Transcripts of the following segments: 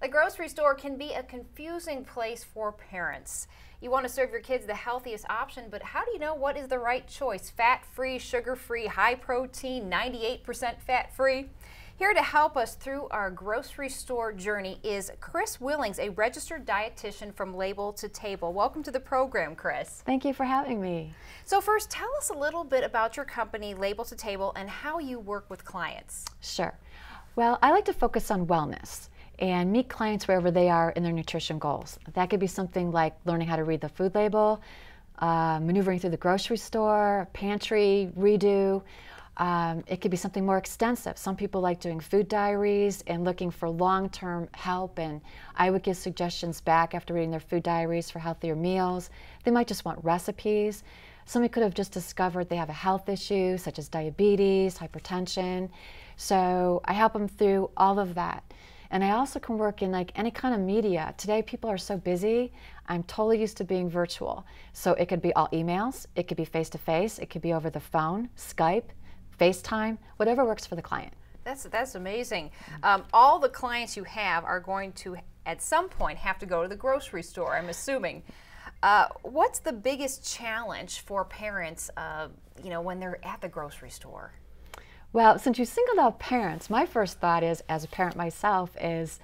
The grocery store can be a confusing place for parents. You want to serve your kids the healthiest option, but how do you know what is the right choice? Fat-free, sugar-free, high-protein, 98% fat-free? Here to help us through our grocery store journey is Kris Willings, a registered dietitian from Label to Table. Welcome to the program, Kris. Thank you for having me. So first, tell us a little bit about your company, Label to Table, and how you work with clients. Sure. Well, I like to focus on wellness and meet clients wherever they are in their nutrition goals. That could be something like learning how to read the food label, maneuvering through the grocery store, pantry, redo. It could be something more extensive. Some people like doing food diaries and looking for long-term help, and I would give suggestions back after reading their food diaries for healthier meals. They might just want recipes. Somebody could have just discovered they have a health issue such as diabetes, hypertension. So I help them through all of that. And I also can work in like any kind of media. Today people are so busy, I'm totally used to being virtual. So it could be all emails, it could be face-to-face, it could be over the phone, Skype, FaceTime, whatever works for the client. That's amazing. All the clients you have are going to, at some point, have to go to the grocery store, I'm assuming. What's the biggest challenge for parents, when they're at the grocery store? Well, since you singled out parents, my first thought is, as a parent myself, is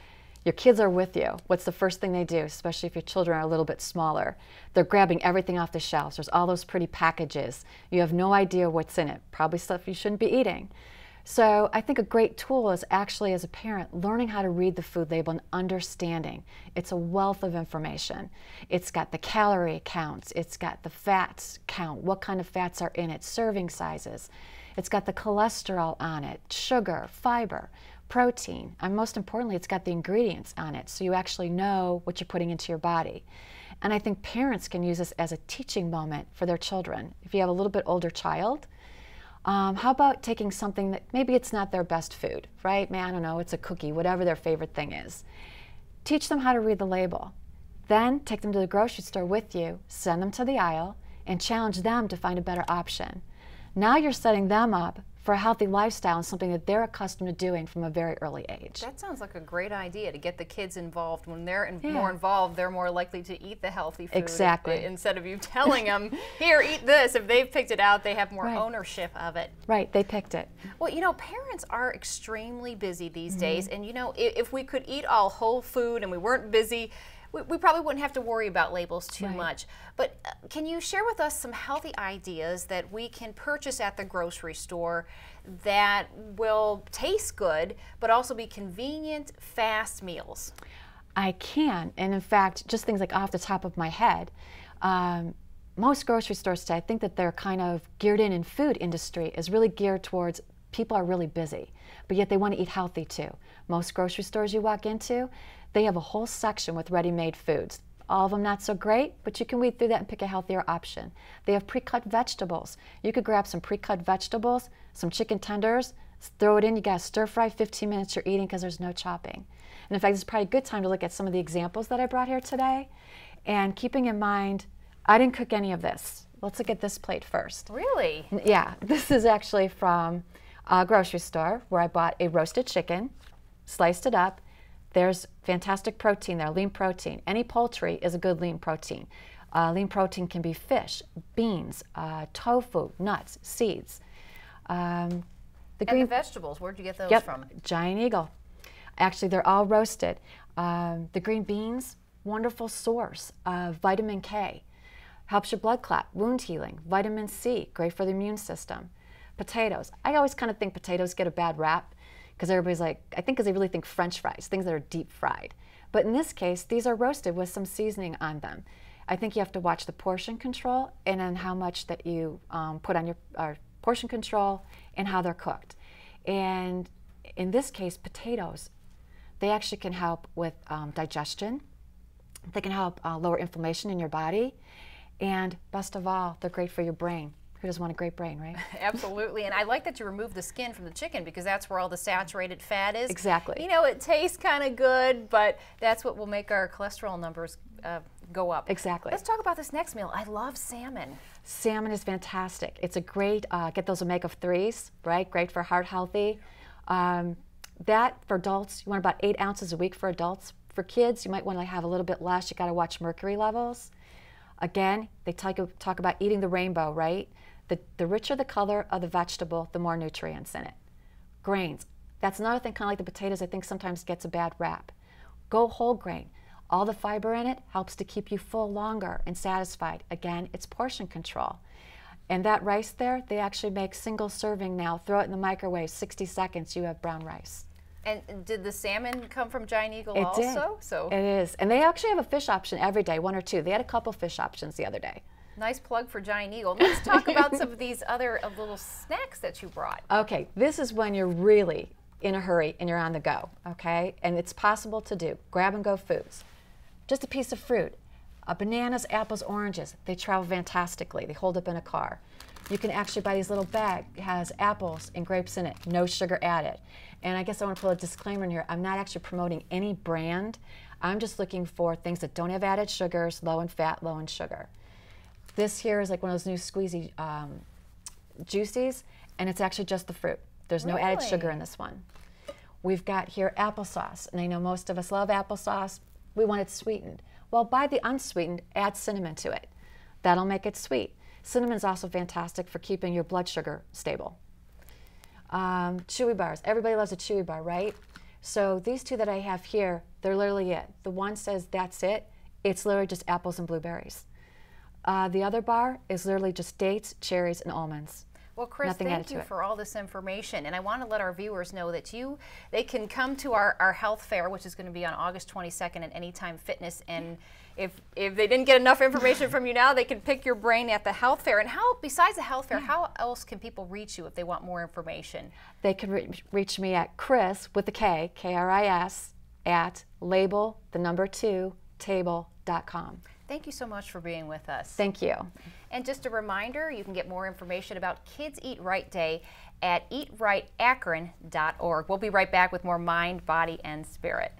your kids are with you. What's the first thing they do, especially if your children are a little bit smaller? They're grabbing everything off the shelves. There's all those pretty packages. You have no idea what's in it, probably stuff you shouldn't be eating. So I think a great tool is actually, as a parent, learning how to read the food label and understanding. It's a wealth of information. It's got the calorie counts, it's got the fats count, what kind of fats are in it, serving sizes. It's got the cholesterol on it, sugar, fiber, protein, and most importantly, it's got the ingredients on it, so you actually know what you're putting into your body. And I think parents can use this as a teaching moment for their children. If you have a little bit older child, how about taking something that maybe it's not their best food, right? I don't know, it's a cookie, whatever their favorite thing is. Teach them how to read the label. Then take them to the grocery store with you, send them to the aisle, and challenge them to find a better option. Now you're setting them up for a healthy lifestyle and something that they're accustomed to doing from a very early age. That sounds like a great idea, to get the kids involved. When they're more involved, they're more likely to eat the healthy food. Exactly. Instead of you telling them, here, eat this. If they've picked it out, they have more ownership of it. Right, they picked it. Well, parents are extremely busy these days, and if we could eat all whole food and we weren't busy, we probably wouldn't have to worry about labels too much. But can you share with us some healthy ideas that we can purchase at the grocery store that will taste good, but also be convenient, fast meals? I can, and in fact, just things like off the top of my head, most grocery stores today, I think that they're kind of geared in food industry is really geared towards people are really busy, but yet they want to eat healthy too. Most grocery stores you walk into, they have a whole section with ready-made foods. All of them not so great, but you can weed through that and pick a healthier option. They have pre-cut vegetables. You could grab some pre-cut vegetables, some chicken tenders, throw it in, you got to stir fry, 15 minutes you're eating because there's no chopping. And in fact, it's probably a good time to look at some of the examples that I brought here today. And keeping in mind, I didn't cook any of this. Let's look at this plate first. Really? Yeah, this is actually from a grocery store where I bought a roasted chicken, sliced it up. There's fantastic protein there, lean protein. Any poultry is a good lean protein. Lean protein can be fish, beans, tofu, nuts, seeds. And the vegetables, where'd you get those from? Giant Eagle. Actually, they're all roasted. The green beans, wonderful source of vitamin K. Helps your blood clot, wound healing. Vitamin C, great for the immune system. Potatoes. I always kind of think potatoes get a bad rap because everybody's like, I think because they really think French fries, things that are deep fried. But in this case, these are roasted with some seasoning on them. I think you have to watch the portion control and then how much that you put on your portion control and how they're cooked. And in this case, potatoes, they actually can help with digestion. They can help lower inflammation in your body. And best of all, they're great for your brain. Who doesn't want a great brain, right? Absolutely, and I like that you remove the skin from the chicken because that's where all the saturated fat is. Exactly. It tastes kind of good, but that's what will make our cholesterol numbers go up. Exactly. Let's talk about this next meal. I love salmon. Salmon is fantastic. It's a great, get those omega-3s, right? Great for heart healthy. That for adults, you want about 8 ounces a week for adults. For kids, you might want to have a little bit less. You got to watch mercury levels. Again, they talk about eating the rainbow, right? The richer the color of the vegetable, the more nutrients in it. Grains. That's another thing, kind of like the potatoes, I think sometimes gets a bad rap. Go whole grain. All the fiber in it helps to keep you full longer and satisfied. Again, it's portion control. And that rice there, they actually make single serving now. Throw it in the microwave, 60 seconds, you have brown rice. And did the salmon come from Giant Eagle It also? Did. So it is. And they actually have a fish option every day, 1 or 2. They had a couple fish options the other day. Nice plug for Giant Eagle. Let's talk about some of these other little snacks that you brought. Okay, this is when you're really in a hurry and you're on the go, okay? And it's possible to do. Grab and go foods. Just a piece of fruit. Bananas, apples, oranges. They travel fantastically. They hold up in a car. You can actually buy these little bags. It has apples and grapes in it. No sugar added. And I guess I want to put a disclaimer in here. I'm not actually promoting any brand. I'm just looking for things that don't have added sugars, low in fat, low in sugar. This here is like one of those new squeezy juices, and it's actually just the fruit. There's no added sugar in this one. We've got here applesauce, and I know most of us love applesauce. We want it sweetened. Well, buy the unsweetened, add cinnamon to it. That'll make it sweet. Cinnamon is also fantastic for keeping your blood sugar stable. Chewy bars. Everybody loves a chewy bar, right? So these two that I have here, they're literally it. The one says that's it. It's literally just apples and blueberries. The other bar is literally just dates, cherries, and almonds. Well, Kris, thank you for all this information. And I want to let our viewers know that they can come to our health fair, which is going to be on August 22nd at Anytime Fitness. And if they didn't get enough information from you now, they can pick your brain at the health fair. And how, besides the health fair, how else can people reach you if they want more information? They can reach me at Kris, with a K, K-R-I-S, at label2table.com. Thank you so much for being with us. Thank you. And just a reminder, you can get more information about Kids Eat Right Day at eatrightakron.org. We'll be right back with more Mind, Body, and Spirit.